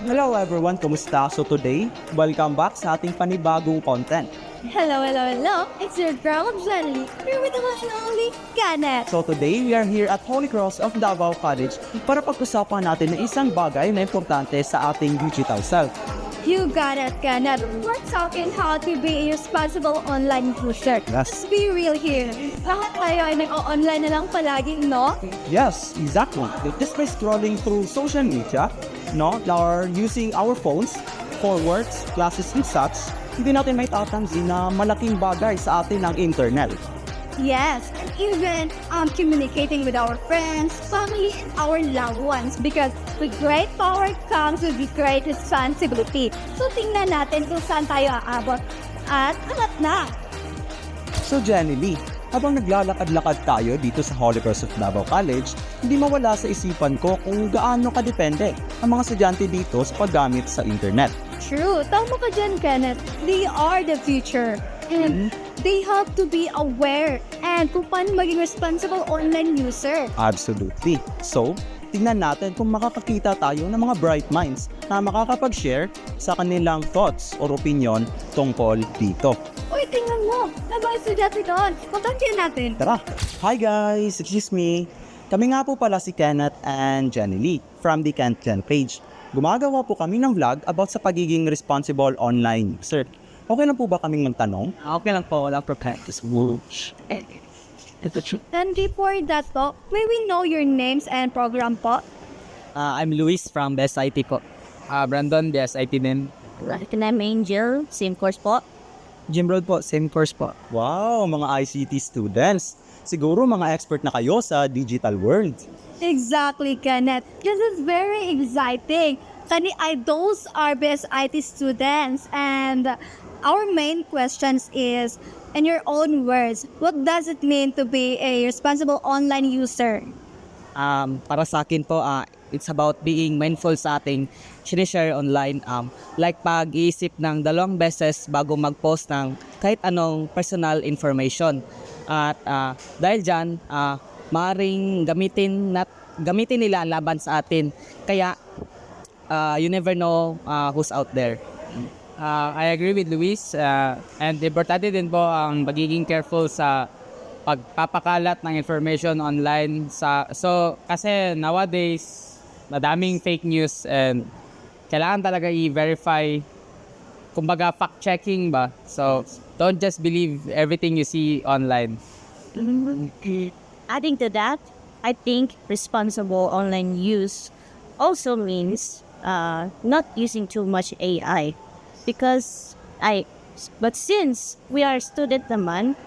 Hello everyone, kumusta? So today, welcome back sa ating panibagong content. Hello. It's your girl, Jenny. Here with the one and only Kenneth. So today, we are here at Holy Cross of Davao College para pag-usapan natin ng isang bagay na importante sa ating digital self. You got it, Kenneth. We're talking how to be a responsible online user. Yes. Let's be real here. Lahat tayo ay nag-online na lang palagi, no? Yes, exactly. Just by scrolling through social media, or using our phones for works, classes, and such, hindi natin may tatanggin na malaking bagay sa atin ang internet. Yes, and even communicating with our friends, family, and our loved ones because with great power comes with the great responsibility. So tingnan natin kung saan tayo aabot at hanap na. So Jenny Lee, habang naglalakad-lakad tayo dito sa Holy Cross of Davao College, hindi mawala sa isipan ko kung gaano kadepende ang mga estudyante dito sa paggamit sa internet. True, tama ka dyan, Kenneth. They are the future. And they have to be aware and kung paano maging responsible online user. Absolutely. So, tingnan natin kung makakakita tayo ng mga bright minds na makakapag-share sa kanilang thoughts or opinion tungkol dito. Uy, tingnan mo! Nabang estudyante doon. Kontaktin natin. Tara! Hi guys! Excuse me! Kami nga po pala si Kenneth and Jenny Lee from the Kent page. Gumagawa po kami ng vlog about sa pagiging responsible online user. Okay lang po ba kaming magtanong? Okay lang po, walang practice. And before that po, may we know your names and program po? I'm Luis from Best IT po. Brandon, Best IT din. I'm Angel, same course po. Jimrod po, same course po. Wow! Mga ICT students! Siguro mga expert na kayo sa digital world. Exactly, Kenneth. This is very exciting. Those are best IT students and our main questions is, in your own words, what does it mean to be a responsible online user? Para sa akin po, it's about being mindful sa ating sinishare online. Like pag-iisip ng 2 beses bago mag-post ng kahit anong personal information. At dahil dyan, maaaring gamitin nila laban sa atin. Kaya, you never know who's out there. I agree with Luis and importante din po ang pagiging careful sa pagpapakalat ng information online so kasi nowadays madaming fake news and kailangan talaga i-verify, kumbaga fact checking ba, so don't just believe everything you see online. Adding to that, I think responsible online use also means not using too much AI. But since we are student naman,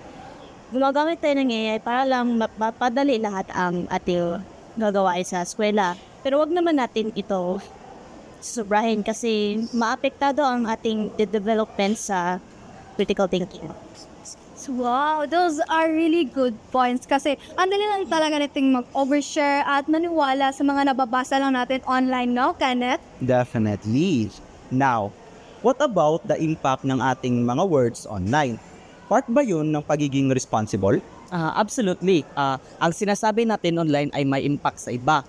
gumagamit tayo ng AI para lang mapadali lahat ang ating gagawain sa eskwela. Pero wag naman natin ito sobrahin kasi maapektado ang ating development sa critical thinking. Wow, those are really good points kasi ang dali lang talaga nating mag-overshare at maniwala sa mga nababasa lang natin online, no, Kenneth? Definitely. Now, what about the impact ng ating mga words online? Part ba yun ng pagiging responsible? Absolutely. Ang sinasabi natin online ay may impact sa iba.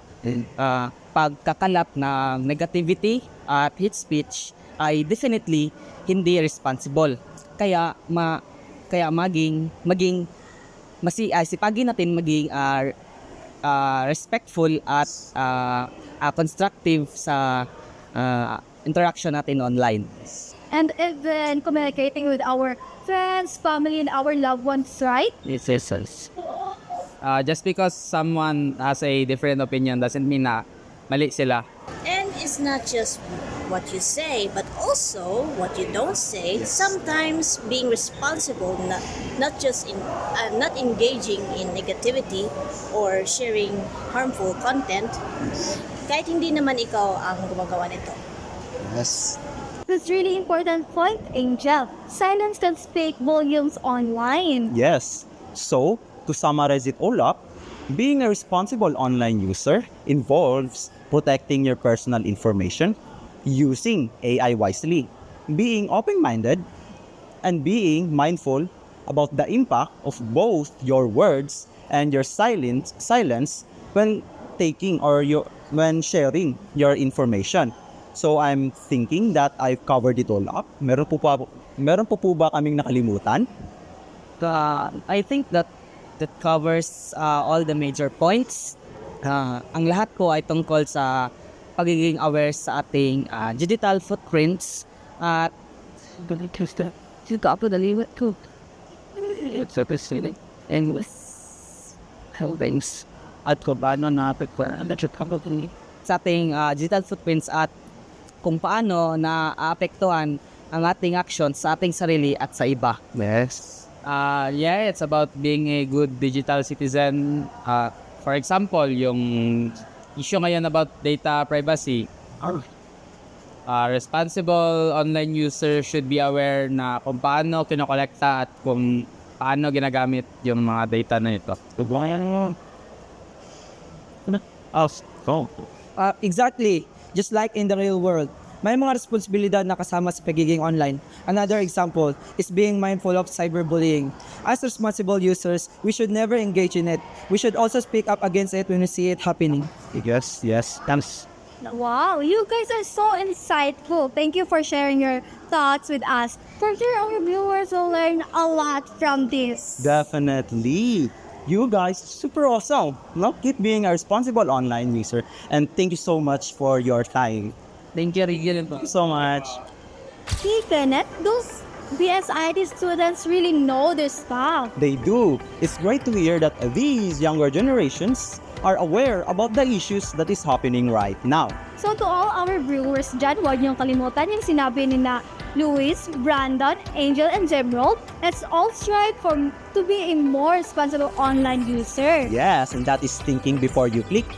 Pagkakalap ng negativity at hate speech ay definitely hindi responsible. Kaya sipagin natin maging respectful at constructive sa interaction natin online. And even communicating with our friends, family, and our loved ones, right? Yes. Just because someone has a different opinion doesn't mean na mali sila. And it's not just what you say, but also what you don't say. Sometimes being responsible, not engaging in negativity or sharing harmful content, kahit hindi naman ikaw ang gumagawa nito. Yes. That's really important point, Angel. Silence can speak volumes online. Yes. So, to summarize it all up, being a responsible online user involves protecting your personal information, using AI wisely, being open-minded, and being mindful about the impact of both your words and your silence when taking or when sharing your information. So I'm thinking that I've covered it all up. Meron po ba kaming nakalimutan? I think that covers all the major points. Ang lahat ko ay tungkol sa pagiging aware sa ating digital footprints at sa ating digital footprints at kung paano naapektuhan ang ating actions sa ating sarili at sa iba. Yes. Yeah, it's about being a good digital citizen. For example, yung issue ngayon about data privacy. Responsible online user should be aware na kung paano kinokolekta at kung paano ginagamit yung mga data na ito. Exactly. Just like in the real world, may mga responsibilidad na kasama sa pagiging online. Another example is being mindful of cyberbullying. As responsible users, we should never engage in it. We should also speak up against it when we see it happening. Yes. Thanks. Wow, you guys are so insightful. Thank you for sharing your thoughts with us. For sure, our viewers will learn a lot from this. Definitely. You guys, super awesome. Now, keep being a responsible online user. And thank you so much for your time. Thank you, Rigel. Thank you so much. See, Kenneth, those BSIT students really know their stuff. They do. It's great to hear that these younger generations are aware about the issues that is happening right now. So to all our viewers dyan, huwag niyong kalimutan yung sinabi ni na Luis, Brandon, Angel, and Jemerald. Let's all strive to be a more responsible online user. Yes, and that is thinking before you click,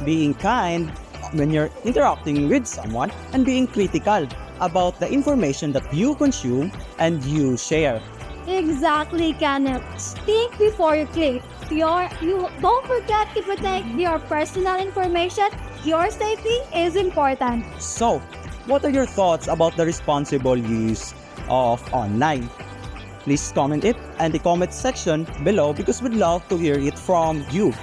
being kind when you're interacting with someone, and being critical about the information that you consume and you share. Exactly, Kenneth. Think before you click. You don't forget to protect your personal information. Your safety is important. So, what are your thoughts about the responsible use of online? Please comment it in the comment section below because we'd love to hear it from you.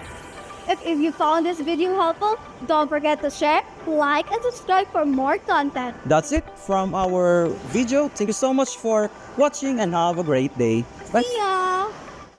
If you found this video helpful, don't forget to share, like, and subscribe for more content. That's it from our video. Thank you so much for watching and have a great day. Bye. See ya!